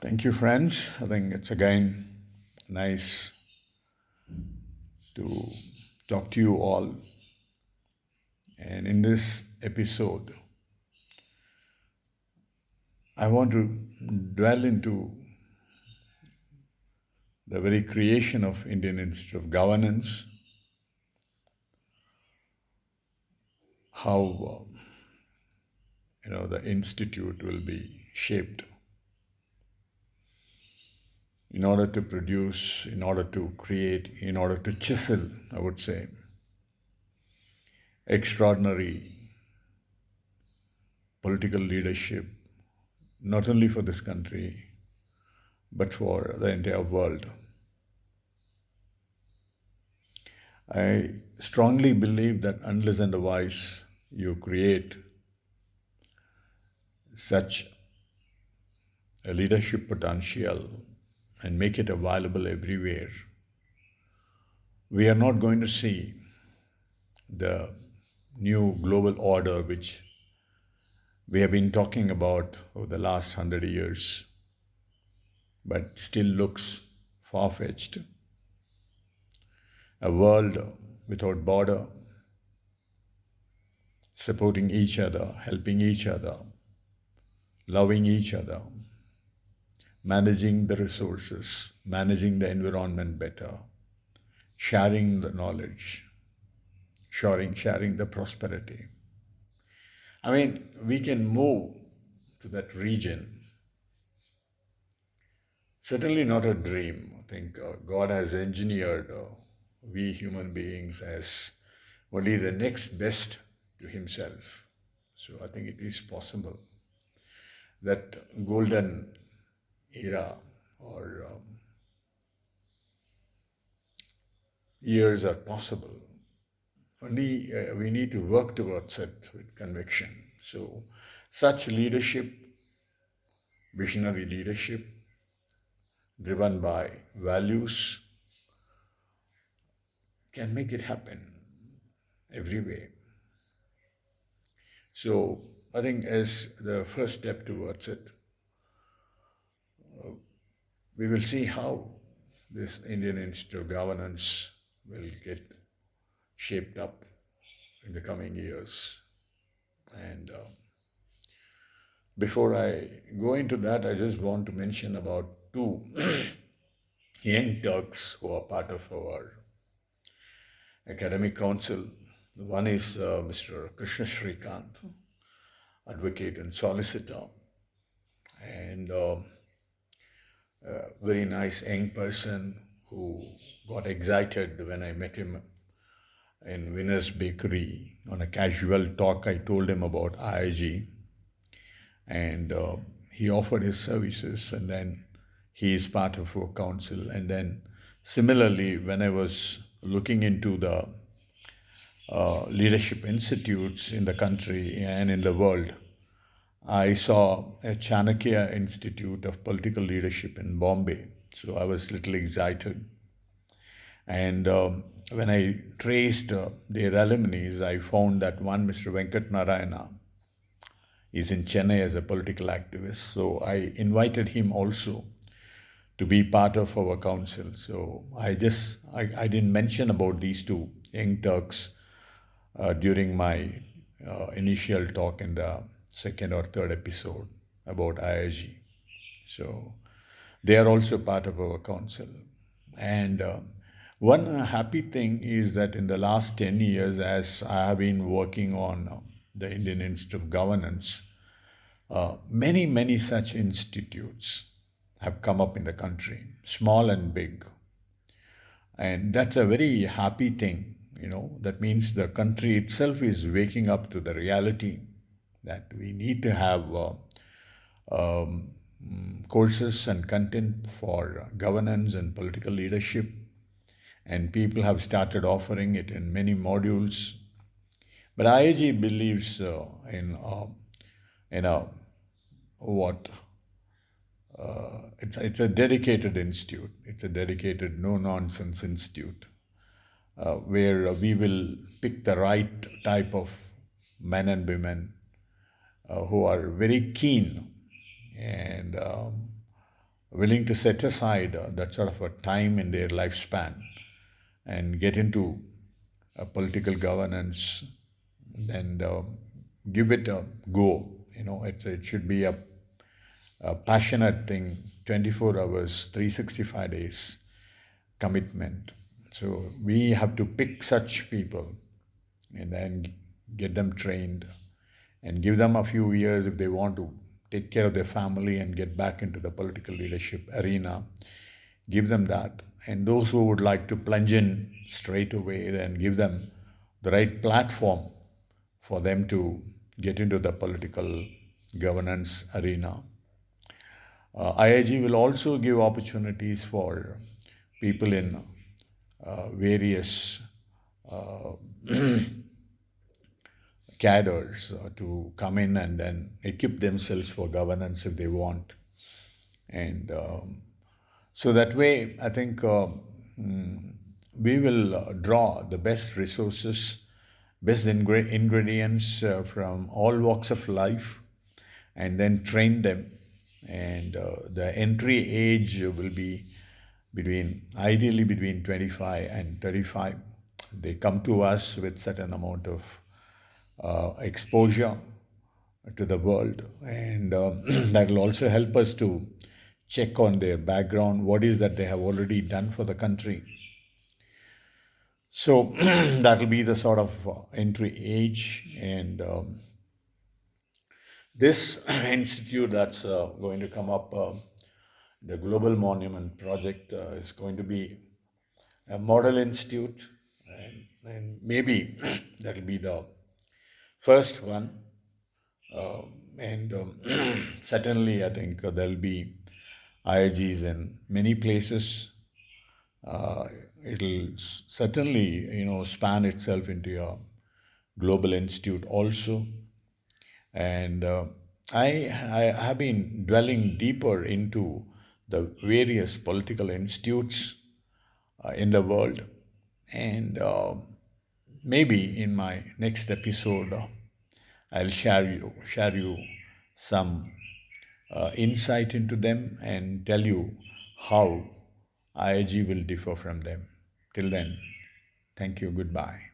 Thank you, friends. I think it's again nice to talk to you all. And in this episode, I want to dwell into the very creation of Indian Institute of Governance, how the institute will be shaped in order to produce, in order to create, in order to chisel, I would say, extraordinary political leadership, not only for this country, but for the entire world. I strongly believe that unless and otherwise you create such a leadership potential and make it available everywhere, we are not going to see the new global order which we have been talking about over the last 100 years, but still looks far-fetched. A world without border, supporting each other, helping each other, loving each other, managing the resources, managing the environment better, sharing the knowledge, sharing the prosperity. I mean, we can move to that region. Certainly not a dream. I think God has engineered we human beings as only the next best to Himself. So I think it is possible that golden era or years are possible. Only we need to work towards it with conviction. So such leadership, visionary leadership, driven by values, can make it happen every way. So I think as the first step towards it, we will see how this Indian Institute of Governance will get shaped up in the coming years. And before I go into that, I just want to mention about two young Turks who are part of our academic council. One is Mr. Krishna Shrikant, advocate and solicitor, and a very nice young person who got excited when I met him in Winner's Bakery. On a casual talk, I told him about IIG, and he offered his services, and then he is part of our council. And then similarly, when I was looking into the leadership institutes in the country and in the world, I saw a Chanakya Institute of Political Leadership in Bombay. So I was a little excited. And when I traced their alumni, I found that one, Mr. Venkat Narayana, is in Chennai as a political activist. So I invited him also to be part of our council. So I didn't mention about these two young Turks during my initial talk in the second or third episode about IIG. So they are also part of our council. And one happy thing is that in the last 10 years, as I have been working on the Indian Institute of Governance, many such institutes have come up in the country, small and big. And that's a very happy thing. That means the country itself is waking up to the reality that we need to have courses and content for governance and political leadership, and people have started offering it in many modules. But IIG believes in what it's a dedicated institute. It's a dedicated no-nonsense institute where we will pick the right type of men and women who are very keen and willing to set aside that sort of a time in their lifespan and get into political governance and give it a go. It should be a passionate thing, 24 hours, 365 days commitment. So we have to pick such people and then get them trained and give them a few years if they want to take care of their family and get back into the political leadership arena. Give them that. And those who would like to plunge in straight away, then give them the right platform for them to get into the political governance arena. IIG will also give opportunities for people in various uh, cadres to come in and then equip themselves for governance if they want. And so that way, I think we will draw the best resources, best ingredients from all walks of life, and then train them. And the entry age will be ideally between 25 and 35. They come to us with certain amount of exposure to the world, and that will also help us to check on their background, what is that they have already done for the country. So that will be the sort of entry age. And this institute that's going to come up, the Global Monument Project, is going to be a model institute, and maybe that will be the first one. And certainly, I think there'll be IIGs in many places. Uh, it'll certainly, span itself into a global institute also. And I have been dwelling deeper into the various political institutes in the world. And maybe in my next episode, I'll share you some insight into them and tell you how IIG will differ from them. Till then, thank you. Goodbye.